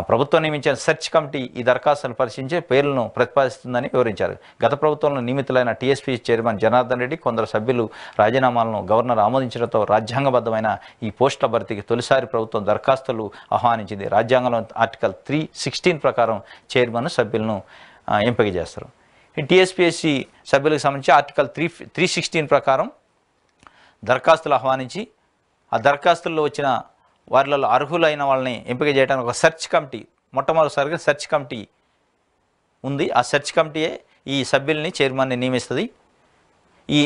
ప్రభుత్వం నియమించిన సెర్చ్ కమిటీ ఈ దరఖాస్తులను పరిశీలించి పేర్లను ప్రతిపాదిస్తుందని వివరించారు. గత ప్రభుత్వంలో నియమితులైన టీఎస్పీ చైర్మన్ జనార్దన్ రెడ్డి, కొందరు సభ్యులు రాజీనామాలను గవర్నర్ ఆమోదించడంతో రాజ్యాంగబద్ధమైన ఈ పోస్టుల భర్తీకి తొలిసారి ప్రభుత్వం దరఖాస్తులు ఆహ్వానించింది. రాజ్యాంగంలో ఆర్టికల్ 316 ప్రకారం చైర్మన్ సభ్యులను ఎంపిక చేస్తారు. ఈ టీఎస్పీఎస్సీ సభ్యులకు సంబంధించి ఆర్టికల్ 316 ప్రకారం దరఖాస్తులు ఆహ్వానించి ఆ దరఖాస్తుల్లో వచ్చిన వారిలో అర్హులైన వాళ్ళని ఎంపిక చేయడానికి ఒక సెర్చ్ కమిటీ, మొట్టమొదటిసారిగా సెర్చ్ కమిటీ ఉంది. ఆ సెర్చ్ కమిటీయే ఈ సభ్యుల్ని చైర్మన్ని నియమిస్తుంది.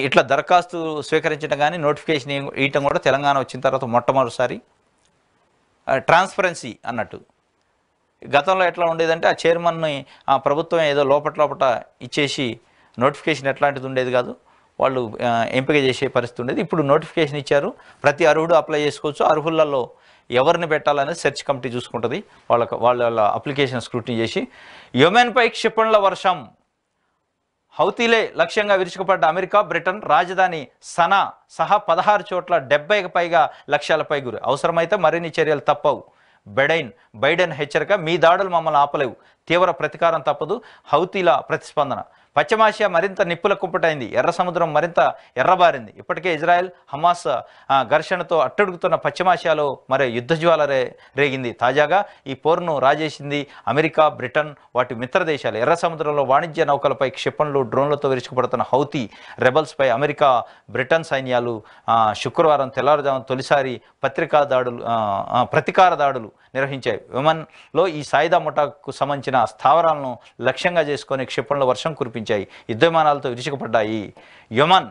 ఇట్లా దరఖాస్తు స్వీకరించడం కానీ నోటిఫికేషన్ ఇవ్వటం కూడా తెలంగాణ వచ్చిన తర్వాత మొట్టమొదటిసారి. ట్రాన్స్పరెన్సీ అన్నట్టు. గతంలో ఎట్లా ఉండేదంటే ఆ చైర్మన్ని ఆ ప్రభుత్వం ఏదో లోపల ఇచ్చేసి నోటిఫికేషన్ ఎట్లాంటిది ఉండేది కాదు, వాళ్ళు ఎంపిక చేసే పరిస్థితి ఉండేది. ఇప్పుడు నోటిఫికేషన్ ఇచ్చారు, ప్రతి అర్హుడు అప్లై చేసుకోవచ్చు. అర్హులలో ఎవరిని పెట్టాలనేది సెర్చ్ కమిటీ చూసుకుంటుంది. వాళ్ళ అప్లికేషన్ స్క్రూటినీ చేసి. యెమెన్పై క్షిపణుల వర్షం, హౌతీలే లక్ష్యంగా విరుచుకుపడ్డ అమెరికా, బ్రిటన్. రాజధాని సనా సహా 16 చోట్ల 70కి పైగా లక్ష్యాలపై గురి. అవసరమైతే మరిన్ని చర్యలు తప్పవు. బైడెన్ హెచ్చరిక, మీ దాడులు మమ్మల్ని ఆపలేవు, తీవ్ర ప్రతీకారం తప్పదు. హౌతీల ప్రతిస్పందన, పశ్చిమాసియా మరింత నిప్పుల కుప్పటైంది. ఎర్ర సముద్రం మరింత ఎర్రబారింది. ఇప్పటికే ఇజ్రాయెల్ హమాస్ ఘర్షణతో అట్టడుగుతున్న పశ్చిమాసియాలో మరో యుద్ధ జ్వాల రేగింది. తాజాగా ఈ పోరును రాజేసింది అమెరికా, బ్రిటన్, వాటి మిత్ర దేశాలు. ఎర్ర సముద్రంలో వాణిజ్య నౌకలపై క్షిపణులు, డ్రోన్లతో విరుచుకుపడుతున్న హౌతీ రెబల్స్పై అమెరికా, బ్రిటన్ సైన్యాలు శుక్రవారం తెల్లవారుజామున తొలిసారి ప్రతీకార దాడులు నిర్వహించాయి. యెమెన్లో ఈ సాయుధ ముఠాకు సంబంధించిన స్థావరాలను లక్ష్యంగా చేసుకొని క్షిపణుల వర్షం కురిపించాయి. యుద్ధ విమానాలతో విరుచుకుపడ్డాయి. యెమెన్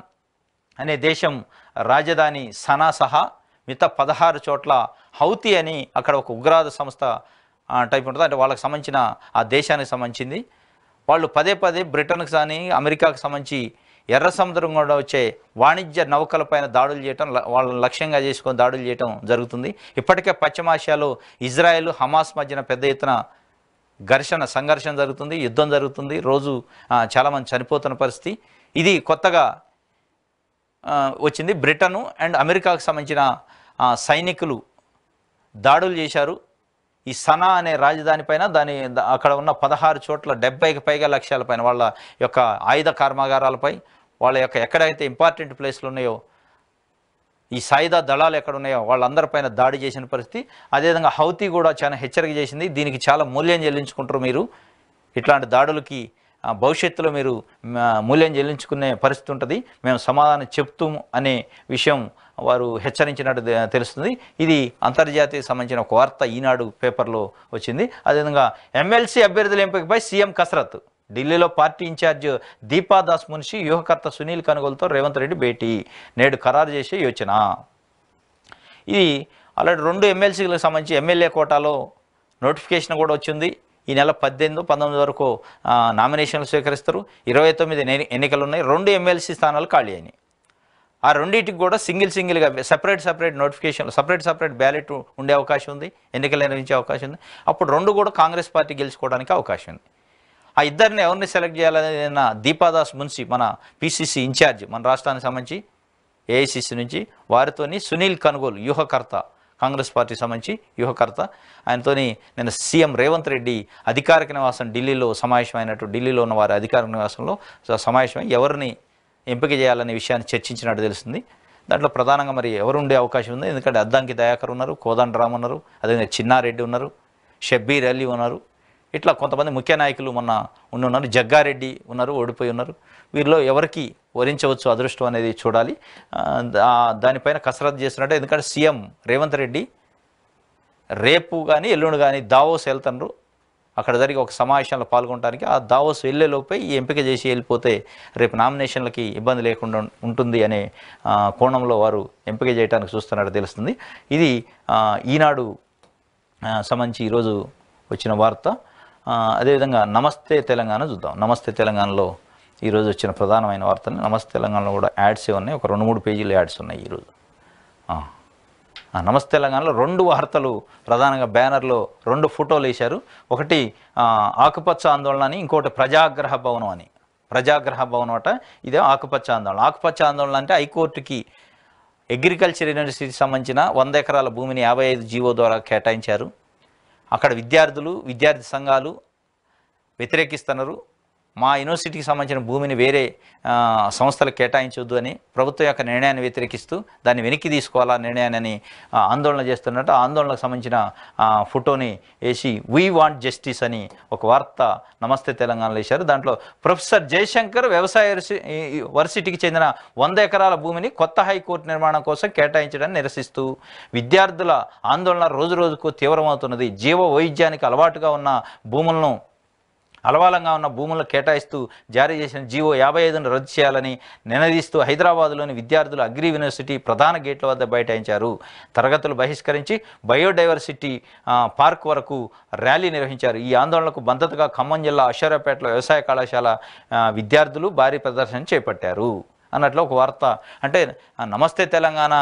అనే దేశం రాజధాని సనా సహా మిగతా 16 చోట్ల హౌతీ అని అక్కడ ఒక ఉగ్రవాద సంస్థ టైప్ ఉంటుంది. అంటే వాళ్ళకి సంబంధించిన ఆ దేశానికి సంబంధించింది. వాళ్ళు పదే పదే బ్రిటన్కి కానీ అమెరికాకు సంబంధించి ఎర్ర సముద్రం కూడా వచ్చే వాణిజ్య నౌకలపైన దాడులు చేయటం, వాళ్ళని లక్ష్యంగా చేసుకొని దాడులు చేయటం జరుగుతుంది. ఇప్పటికే పశ్చిమాసియాలో ఇజ్రాయెల్, హమాస్ మధ్యన పెద్ద ఎత్తున సంఘర్షణ జరుగుతుంది, యుద్ధం జరుగుతుంది. రోజు చాలామంది చనిపోతున్న పరిస్థితి. ఇది కొత్తగా వచ్చింది. బ్రిటను అండ్ అమెరికాకు సంబంధించిన సైనికులు దాడులు చేశారు ఈ సనా అనే రాజధాని పైన. అక్కడ ఉన్న 16 చోట్ల 70కి పైగా లక్ష్యాల పైన, వాళ్ళ యొక్క ఆయుధ కర్మాగారాలపై, వాళ్ళ యొక్క ఎక్కడైతే ఇంపార్టెంట్ ప్లేస్లు ఉన్నాయో, ఈ సాయుధ దళాలు ఎక్కడ ఉన్నాయో వాళ్ళందరిపైన దాడి చేసిన పరిస్థితి. అదేవిధంగా హౌతీ కూడా చాలా హెచ్చరిక చేసింది. దీనికి చాలా మూల్యం చెల్లించుకుంటారు మీరు, ఇట్లాంటి దాడులకి భవిష్యత్తులో మీరు మూల్యం చెల్లించుకునే పరిస్థితి ఉంటుంది, మేము సమాధానం చెప్తాము అనే విషయం వారు హెచ్చరించినట్టు తెలుస్తుంది. ఇది అంతర్జాతీయ సంబంధించిన ఒక వార్త ఈనాడు పేపర్లో వచ్చింది. అదేవిధంగా ఎమ్మెల్సీ అభ్యర్థుల ఎంపికపై సీఎం కసరత్తు. ఢిల్లీలో పార్టీ ఇన్ఛార్జ్ దీపాదాస్ మున్షి, వ్యూహకర్త సునీల్ కనుగోలుతో రేవంత్ రెడ్డి భేటీ, నేడు ఖరారు చేసే యోచన. ఇది ఆల్రెడీ 2 ఎమ్మెల్సీలకు సంబంధించి ఎమ్మెల్యే కోటాలో నోటిఫికేషన్ కూడా వచ్చింది. ఈ నెల 18, 19 వరకు నామినేషన్లు స్వీకరిస్తారు. 29 ఎన్నికలు ఉన్నాయి. 2 ఎమ్మెల్సీ స్థానాలు ఖాళీ అయినాయి. ఆ రెండింటికి కూడా సింగిల్గా సెపరేట్ నోటిఫికేషన్, సెపరేట్ బ్యాలెట్ ఉండే అవకాశం ఉంది, ఎన్నికలు నిర్వహించే అవకాశం ఉంది. అప్పుడు 2 కూడా కాంగ్రెస్ పార్టీ గెలుచుకోవడానికి అవకాశం ఉంది. ఆ ఇద్దరిని ఎవరిని సెలెక్ట్ చేయాలనే దీపాదాస్ మున్షి, మన పిసిసి ఇన్ఛార్జ్, మన రాష్ట్రానికి సంబంధించి ఏఐసిసి నుంచి, వారితోని సునీల్ కనుగోలు వ్యూహకర్త, కాంగ్రెస్ పార్టీ సంబంధించి వ్యూహకర్త, ఆయనతోని నేను సీఎం రేవంత్ రెడ్డి అధికారిక నివాసం ఢిల్లీలో సమావేశమైనట్టు, ఢిల్లీలో ఉన్న వారి అధికారిక నివాసంలో సమావేశమై ఎవరిని ఎంపిక చేయాలనే విషయాన్ని చర్చించినట్టు తెలుస్తుంది. దాంట్లో ప్రధానంగా మరి ఎవరు ఉండే అవకాశం ఉంది, ఎందుకంటే అద్దంకి దయాకర్ ఉన్నారు, కోదండరామ్ ఉన్నారు, అదేవిధంగా చిన్నారెడ్డి ఉన్నారు, షబ్బీర్ అలీ ఉన్నారు, ఇట్లా కొంతమంది ముఖ్య నాయకులు మొన్న ఉన్నారు, జగ్గారెడ్డి ఉన్నారు, ఓడిపోయి ఉన్నారు. వీరిలో ఎవరికి వరించవచ్చు అదృష్టం అనేది చూడాలి. దానిపైన కసరత్తు చేస్తున్నట్టు, ఎందుకంటే సీఎం రేవంత్ రెడ్డి రేపు కానీ ఎల్లుండి కానీ దావోస్ వెళ్తున్నారు. అక్కడ జరిగి ఒక సమావేశంలో పాల్గొనడానికి, ఆ దావోస్ వెళ్ళేలోపై ఈ ఎంపిక చేసి వెళ్ళిపోతే రేపు నామినేషన్లకి ఇబ్బంది లేకుండా ఉంటుంది అనే కోణంలో వారు ఎంపిక చేయడానికి చూస్తున్నట్టు తెలుస్తుంది. ఇది ఈనాడు సంబంధించి ఈరోజు వచ్చిన వార్త. అదేవిధంగా నమస్తే తెలంగాణ చూద్దాం. నమస్తే తెలంగాణలో ఈరోజు వచ్చిన ప్రధానమైన వార్తలు. నమస్తే తెలంగాణలో కూడా యాడ్స్ ఉన్నాయి, ఒక 2-3 పేజీలు యాడ్స్ ఉన్నాయి ఈరోజు. నమస్తే తెలంగాణలో 2 వార్తలు ప్రధానంగా బ్యానర్లో 2 ఫోటోలు వేశారు. ఒకటి ఆకుపచ్చ ఆందోళన అని, ఇంకోటి ప్రజాగ్రహ భవనం అని. ప్రజాగ్రహ భవనం అట, ఇదే ఆకుపచ్చ ఆందోళన. ఆకుపచ్చ ఆందోళన అంటే హైకోర్టుకి అగ్రికల్చర్ యూనివర్సిటీకి సంబంధించిన 100 ఎకరాల భూమిని 55 జీవో ద్వారా కేటాయించారు. అక్కడ విద్యార్థి సంఘాలు వ్యతిరేకిస్తున్నారు. మా యూనివర్సిటీకి సంబంధించిన భూమిని వేరే సంస్థలకు కేటాయించొద్దు అని ప్రభుత్వం యొక్క నిర్ణయాన్ని వ్యతిరేకిస్తూ దాన్ని వెనక్కి తీసుకోవాలా నిర్ణయాన్ని ఆందోళన చేస్తున్నట్టు. ఆ ఆందోళనకు సంబంధించిన ఫోటోని వేసి వీ వాంట్ జస్టిస్ అని ఒక వార్త నమస్తే తెలంగాణలో వేశారు. దాంట్లో ప్రొఫెసర్ జయశంకర్ వ్యవసాయ వర్సిటీకి చెందిన 100 ఎకరాల భూమిని కొత్త హైకోర్టు నిర్మాణం కోసం కేటాయించడాన్ని నిరసిస్తూ విద్యార్థుల ఆందోళన రోజుకు తీవ్రమవుతున్నది. జీవ వైవిధ్యానికి అలవాటుగా ఉన్న భూములను అలవాలంగా ఉన్న భూములను కేటాయిస్తూ జారీ చేసిన జీవో 55ను రద్దు చేయాలని నినదిస్తూ హైదరాబాద్లోని విద్యార్థులు అగ్రి యూనివర్సిటీ ప్రధాన గేట్ల వద్ద బైఠాయించారు. తరగతులు బహిష్కరించి బయోడైవర్సిటీ పార్క్ వరకు ర్యాలీ నిర్వహించారు. ఈ ఆందోళనకు మద్దతుగా ఖమ్మం జిల్లా అశ్వరాపేటలో వ్యవసాయ కళాశాల విద్యార్థులు భారీ ప్రదర్శన చేపట్టారు అన్నట్లు ఒక వార్త. అంటే నమస్తే తెలంగాణ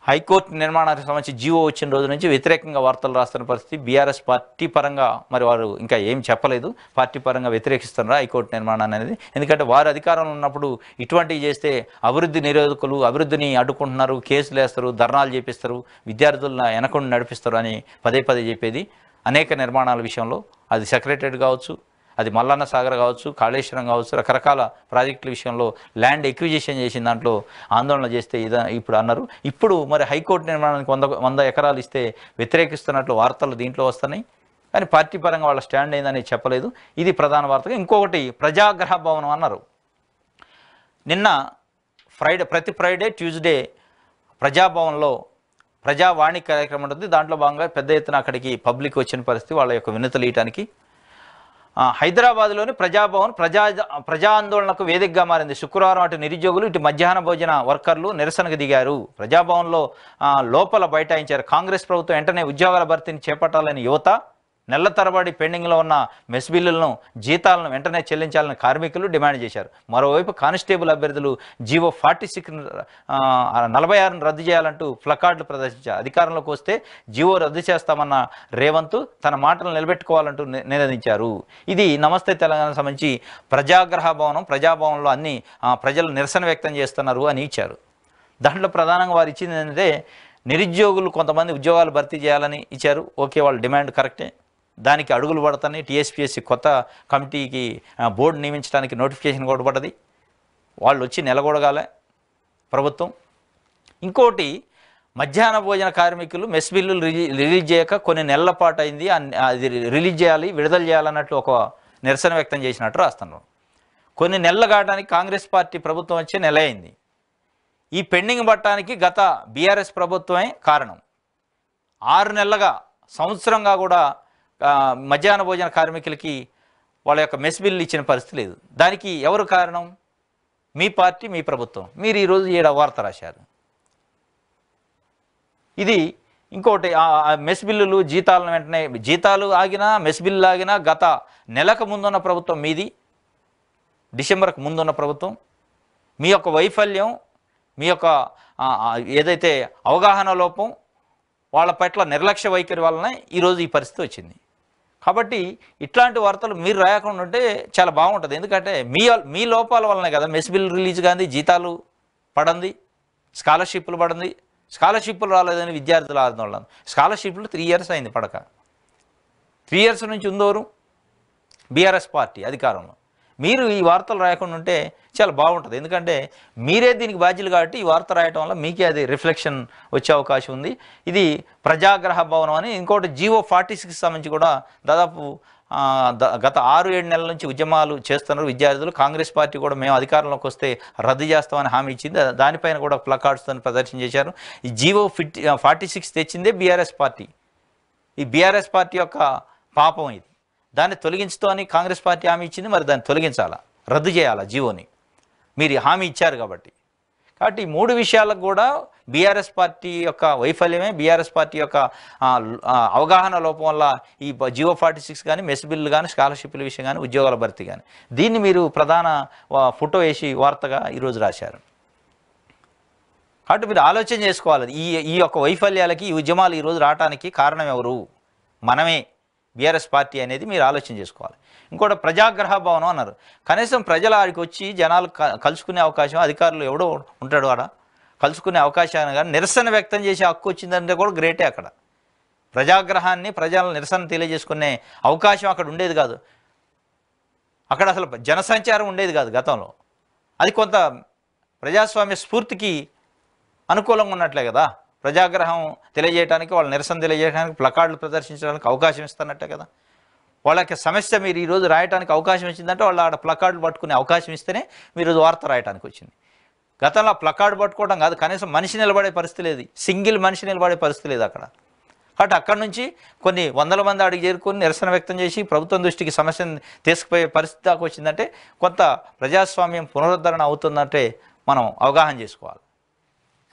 హైకోర్టు నిర్మాణానికి సంబంధించి జీవో వచ్చిన రోజు నుంచి వ్యతిరేకంగా వార్తలు రాస్తున్న పరిస్థితి. బీఆర్ఎస్ పార్టీ పరంగా మరి వారు ఇంకా ఏం చెప్పలేదు, పార్టీ పరంగా వ్యతిరేకిస్తున్నారు హైకోర్టు నిర్మాణాన్ని అనేది. ఎందుకంటే వారు అధికారంలో ఉన్నప్పుడు ఇటువంటివి చేస్తే అభివృద్ధి నిరోధకులు అభివృద్ధిని అడ్డుకుంటున్నారు, కేసులు వేస్తారు, ధర్నాలు చేపిస్తారు, విద్యార్థులను వెనకుండా నడిపిస్తారు అని పదే చెప్పేది అనేక నిర్మాణాల విషయంలో. అది సెక్రటరేట్ కావచ్చు, అది మల్లన్న సాగర్ కావచ్చు, కాళేశ్వరం కావచ్చు, రకరకాల ప్రాజెక్టుల విషయంలో ల్యాండ్ ఎక్విజిషన్ చేసిన దాంట్లో ఆందోళన చేస్తే ఇప్పుడు అన్నారు. ఇప్పుడు మరి హైకోర్టు నిర్మాణానికి 100 ఎకరాలు ఇస్తే వ్యతిరేకిస్తున్నట్లు వార్తలు దీంట్లో వస్తున్నాయి. కానీ పార్టీ పరంగా వాళ్ళ స్టాండ్ ఏందని చెప్పలేదు. ఇది ప్రధాన వార్తగా. ఇంకొకటి ప్రజాగ్రహ భవనం అన్నారు. నిన్న ప్రతి ఫ్రైడే ట్యూస్డే ప్రజాభవన్లో ప్రజావాణి కార్యక్రమం ఉంటుంది. దాంట్లో భాగంగా పెద్ద ఎత్తున అక్కడికి పబ్లిక్ వచ్చిన పరిస్థితి, వాళ్ళ యొక్క వినతులు ఇయటానికి. హైదరాబాద్లోని ప్రజాభవన్ ప్రజా ఆందోళనకు వేదికగా మారింది. శుక్రవారం అటు నిరుద్యోగులు, ఇటు మధ్యాహ్న భోజన వర్కర్లు నిరసనకు దిగారు. ప్రజాభవన్లో లోపల బైఠాయించారు. కాంగ్రెస్ ప్రభుత్వం వెంటనే ఉద్యోగాల భర్తీని చేపట్టాలని యువత, నెల తరబడి పెండింగ్లో ఉన్న మెస్ బిల్లులను, జీతాలను వెంటనే చెల్లించాలని కార్మికులు డిమాండ్ చేశారు. మరోవైపు కానిస్టేబుల్ అభ్యర్థులు జీవో 46 46ను రద్దు చేయాలంటూ ప్లకార్డులు ప్రదర్శించారు. అధికారంలోకి వస్తే జీవో రద్దు చేస్తామన్న రేవంత్ తన మాటలు నిలబెట్టుకోవాలంటూ నినదించారు. ఇది నమస్తే తెలంగాణ సంబంధించి ప్రజాగ్రహ భవనం. ప్రజాభవన్లో అన్ని ప్రజలు నిరసన వ్యక్తం చేస్తున్నారు అని ఇచ్చారు. దాంట్లో ప్రధానంగా వారు ఇచ్చింది ఏంటంటే, నిరుద్యోగులు కొంతమంది ఉద్యోగాలు భర్తీ చేయాలని ఇచ్చారు. ఓకే, వాళ్ళ డిమాండ్ కరెక్టే. దానికి అడుగులు పడతాయి. టీఎస్పీఎస్సీ కొత్త కమిటీకి బోర్డు నియమించడానికి నోటిఫికేషన్ కూడా పడ్డది. వాళ్ళు వచ్చి నెలగొడగాలే ప్రభుత్వం. ఇంకోటి, మధ్యాహ్న భోజన కార్మికులు మెస్ బిల్లులు రిలీజ్ చేయక కొన్ని నెలల పాటు అయింది. అది రిలీజ్ చేయాలి, విడుదల చేయాలన్నట్లు ఒక నిరసన వ్యక్తం చేసినట్టు రాస్తున్నారు. కొన్ని నెలలు కావడానికి కాంగ్రెస్ పార్టీ ప్రభుత్వం వచ్చే నెల అయింది. ఈ పెండింగ్ పట్టడానికి గత బీఆర్ఎస్ ప్రభుత్వమే కారణం. 6 నెలలుగా, సంవత్సరంగా కూడా మధ్యాహ్న భోజన కార్మికులకి వాళ్ళ యొక్క మెస్ బిల్లు ఇచ్చిన పరిస్థితి లేదు. దానికి ఎవరు కారణం? మీ పార్టీ, మీ ప్రభుత్వం. మీరు ఈరోజు 7వ వార్త రాశారు. ఇది ఇంకోటి, మెస్ బిల్లులు, జీతాలను వెంటనే జీతాలు ఆగినా, మెస్ బిల్లు ఆగినా గత నెలకు ముందున్న ప్రభుత్వం మీది, డిసెంబర్కు ముందున్న ప్రభుత్వం. మీ యొక్క వైఫల్యం, మీ యొక్క ఏదైతే అవగాహన లోపం, వాళ్ళ పట్ల నిర్లక్ష్య వైఖరి వలన ఈరోజు ఈ పరిస్థితి వచ్చింది. కాబట్టి ఇట్లాంటి వార్తలు మీరు రాయకుండా ఉంటే చాలా బాగుంటుంది. ఎందుకంటే మీ లోపాల వలనే కదా మెస్ బిల్ రిలీజ్ కాంది, జీతాలు పడంది, స్కాలర్షిప్లు పడింది. స్కాలర్షిప్లు రాలేదని విద్యార్థులు ఆందోళన. స్కాలర్షిప్లు 3 ఇయర్స్ అయింది పడక. 3 ఇయర్స్ నుంచి ఉందోరు బీఆర్ఎస్ పార్టీ అధికారంలో. మీరు ఈ వార్తలు రాయకుండా ఉంటే చాలా బాగుంటుంది. ఎందుకంటే మీరే దీనికి బాధ్యులు కాబట్టి ఈ వార్త రాయటం వల్ల మీకే అది రిఫ్లెక్షన్ వచ్చే అవకాశం ఉంది. ఇది ప్రజాగ్రహ భవనం అని. ఇంకోటి, జీవో 46 సంబంధించి కూడా దాదాపు గత 6-7 నెలల నుంచి ఉద్యమాలు చేస్తున్నారు విద్యార్థులు. కాంగ్రెస్ పార్టీ కూడా మేము అధికారంలోకి వస్తే రద్దు చేస్తామని హామీ ఇచ్చింది. దానిపైన కూడా ప్లకార్డ్స్తో ప్రదర్శన చేశారు. ఈ జీవో 46 తెచ్చిందే బీఆర్ఎస్ పార్టీ. ఈ బీఆర్ఎస్ పార్టీ యొక్క పాపం ఇది. దాన్ని తొలగించుతూ అని కాంగ్రెస్ పార్టీ హామీ ఇచ్చింది. మరి దాన్ని తొలగించాలా, రద్దు చేయాలా జీవోని? మీరు హామీ ఇచ్చారు కాబట్టి. ఈ 3 విషయాలకు కూడా బీఆర్ఎస్ పార్టీ యొక్క వైఫల్యమే, బీఆర్ఎస్ పార్టీ యొక్క అవగాహన లోపం వల్ల ఈ జీవో 46 కానీ, మెస్ బిల్లు కానీ, స్కాలర్షిప్ల విషయం కానీ, ఉద్యోగాల భర్తీ కానీ, దీన్ని మీరు ప్రధాన ఫోటో వేసి వార్తగా ఈరోజు రాశారు. కాబట్టి మీరు ఆలోచన చేసుకోవాలి. ఈ యొక్క వైఫల్యాలకి, ఈ ఉద్యమాలు ఈరోజు రావడానికి కారణం ఎవరు? మనమే, బీఆర్ఎస్ పార్టీ అనేది మీరు ఆలోచన చేసుకోవాలి. ఇంకోటి, ప్రజాగ్రహ భవనం అన్నారు. కనీసం ప్రజల ఆడికి వచ్చి జనాలు కలుసుకునే అవకాశం, అధికారులు ఎవడో ఉంటాడు ఆడ, కలుసుకునే అవకాశాన్ని కానీ నిరసన వ్యక్తం చేసే హక్కు వచ్చిందంటే కూడా గ్రేటే. అక్కడ ప్రజాగ్రహాన్ని, ప్రజల నిరసన తెలియజేసుకునే అవకాశం అక్కడ ఉండేది కాదు. అక్కడ అసలు జనసంచారం ఉండేది కాదు గతంలో. అది కొంత ప్రజాస్వామ్య స్ఫూర్తికి అనుకూలంగా ఉన్నట్లే కదా. ప్రజాగ్రహం తెలియజేయడానికి, వాళ్ళ నిరసన తెలియజేయడానికి, ప్లకార్డులు ప్రదర్శించడానికి అవకాశం ఇస్తున్నట్టే కదా. వాళ్ళకి సమస్య మీరు ఈరోజు రాయడానికి అవకాశం ఇచ్చిందంటే వాళ్ళు ఆడ ప్లకార్డులు పట్టుకునే అవకాశం ఇస్తేనే మీరు వార్త రాయడానికి వచ్చింది. గతంలో ప్లకార్డు పట్టుకోవడం కాదు, కనీసం మనిషి నిలబడే పరిస్థితి లేదు, సింగిల్ మనిషి నిలబడే పరిస్థితి లేదు అక్కడ. కాబట్టి అక్కడి నుంచి కొన్ని 100 మంది అడిగి చేరుకొని నిరసన వ్యక్తం చేసి ప్రభుత్వం దృష్టికి సమస్యను తీసుకుపోయే పరిస్థితి దాకా వచ్చిందంటే కొంత ప్రజాస్వామ్యం పునరుద్ధరణ అవుతుందంటే మనం అవగాహన చేసుకోవాలి.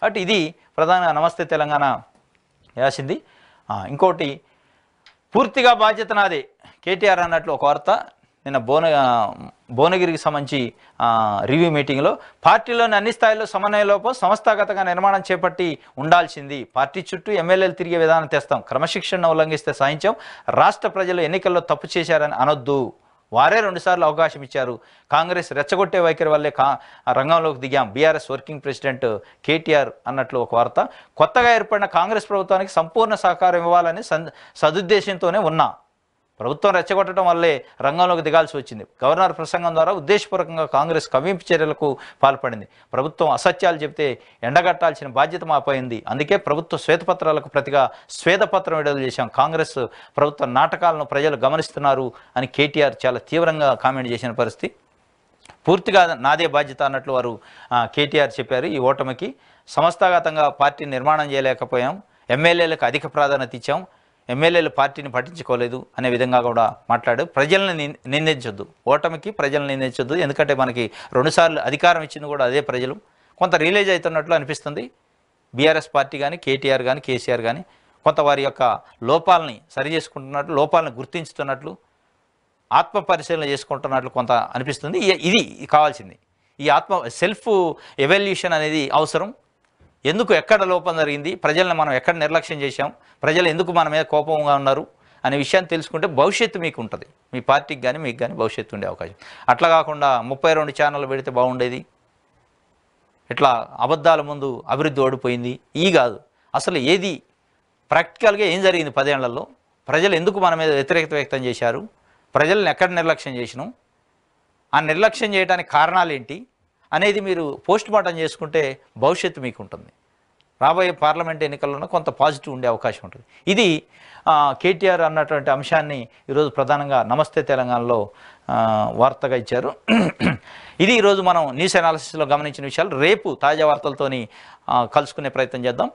కాబట్టి ఇది ప్రధానంగా నమస్తే తెలంగాణ రాసింది. ఇంకోటి, పూర్తిగా బాధ్యత నాదే కేటీఆర్ అన్నట్లు ఒక వార్త. నిన్న భువనగిరికి సంబంధించి రివ్యూ మీటింగ్లో పార్టీలోని అన్ని స్థాయిల్లో సమన్వయ లోపం, సంస్థాగతంగా నిర్మాణం చేపట్టి ఉండాల్సింది. పార్టీ చుట్టూ ఎమ్మెల్యేలు తిరిగే విధానం తెస్తాం, క్రమశిక్షణను ఉల్లంఘిస్తే సాయించాం, రాష్ట్ర ప్రజలు ఎన్నికల్లో తప్పు చేశారని అనొద్దు, వారే 2 సార్లు అవకాశం ఇచ్చారు, కాంగ్రెస్ రెచ్చగొట్టే వైఖరి వల్లే రంగంలోకి దిగాం, బీఆర్ఎస్ వర్కింగ్ ప్రెసిడెంట్ కేటీఆర్ అన్నట్లు ఒక వార్త. కొత్తగా ఏర్పడిన కాంగ్రెస్ ప్రభుత్వానికి సంపూర్ణ సహకారం ఇవ్వాలని సదుద్దేశంతోనే ఉన్నా, ప్రభుత్వం రెచ్చగొట్టడం వల్లే రంగంలోకి దిగాల్సి వచ్చింది. గవర్నర్ ప్రసంగం ద్వారా ఉద్దేశపూర్వకంగా కాంగ్రెస్ కవ్వింపు చర్యలకు పాల్పడింది. ప్రభుత్వం అసత్యాలు చెబితే ఎండగట్టాల్సిన బాధ్యత మాపైంది. అందుకే ప్రభుత్వ శ్వేతపత్రాలకు ప్రతిగా శ్వేతపత్రం విడుదల చేశాం. కాంగ్రెస్ ప్రభుత్వ నాటకాలను ప్రజలు గమనిస్తున్నారు అని కేటీఆర్ చాలా తీవ్రంగా కామెంట్ చేసిన పరిస్థితి. పూర్తిగా నాదే బాధ్యత అన్నట్లు వారు కేటీఆర్ చెప్పారు. ఈ ఓటమికి సంస్థాగతంగా పార్టీ నిర్మాణం చేయలేకపోయాం, ఎమ్మెల్యేలకు అధిక ప్రాధాన్యత ఇచ్చాం, ఎమ్మెల్యేలు పార్టీని పట్టించుకోలేదు అనే విధంగా కూడా మాట్లాడు. ప్రజల్ని నిందించొద్దు, ఓటమికి ప్రజలను నిందించొద్దు. ఎందుకంటే మనకి 2 సార్లు అధికారం ఇచ్చింది కూడా అదే ప్రజలు. కొంత రియలైజ్ అవుతున్నట్లు అనిపిస్తుంది. బీఆర్ఎస్ పార్టీ కానీ, కేటీఆర్ కానీ, కేసీఆర్ కానీ కొంత వారి యొక్క లోపాలని సరి చేసుకుంటున్నట్లు, లోపాలను గుర్తించుతున్నట్లు, ఆత్మ పరిశీలన చేసుకుంటున్నట్లు కొంత అనిపిస్తుంది. ఇది కావాల్సింది. ఈ సెల్ఫ్ ఎవాల్యూషన్ అనేది అవసరం. ఎందుకు, ఎక్కడ లోపం జరిగింది, ప్రజలను మనం ఎక్కడ నిర్లక్ష్యం చేశాం, ప్రజలు ఎందుకు మన మీద కోపంగా ఉన్నారు అనే విషయాన్ని తెలుసుకుంటే భవిష్యత్తు మీకు ఉంటుంది. మీ పార్టీకి కానీ మీకు కానీ భవిష్యత్తు ఉండే అవకాశం. అట్లా కాకుండా 32 ఛానళ్ళు పెడితే బాగుండేది, ఇట్లా అబద్ధాల ముందు అభివృద్ధి ఓడిపోయింది, ఈ కాదు. అసలు ఏది ప్రాక్టికల్గా ఏం జరిగింది 10 ఏళ్లలో, ప్రజలు ఎందుకు మన మీద వ్యతిరేకత వ్యక్తం చేశారు, ప్రజలను ఎక్కడ నిర్లక్ష్యం చేసినాం, ఆ నిర్లక్ష్యం చేయడానికి కారణాలు ఏంటి అనేది మీరు పోస్ట్ మార్టం చేసుకుంటే భవిష్యత్తు మీకు ఉంటుంది. రాబోయే పార్లమెంట్ ఎన్నికల్లో కొంత పాజిటివ్ ఉండే అవకాశం ఉంటుంది. ఇది కేటీఆర్ అన్నటువంటి అంశాన్ని ఈరోజు ప్రధానంగా నమస్తే తెలంగాణలో వార్తగా ఇచ్చారు. ఇది ఈరోజు మనం న్యూస్ అనాలిసిస్లో గమనించిన విషయాలు. రేపు తాజా వార్తలతోని కలుసుకునే ప్రయత్నం చేద్దాం.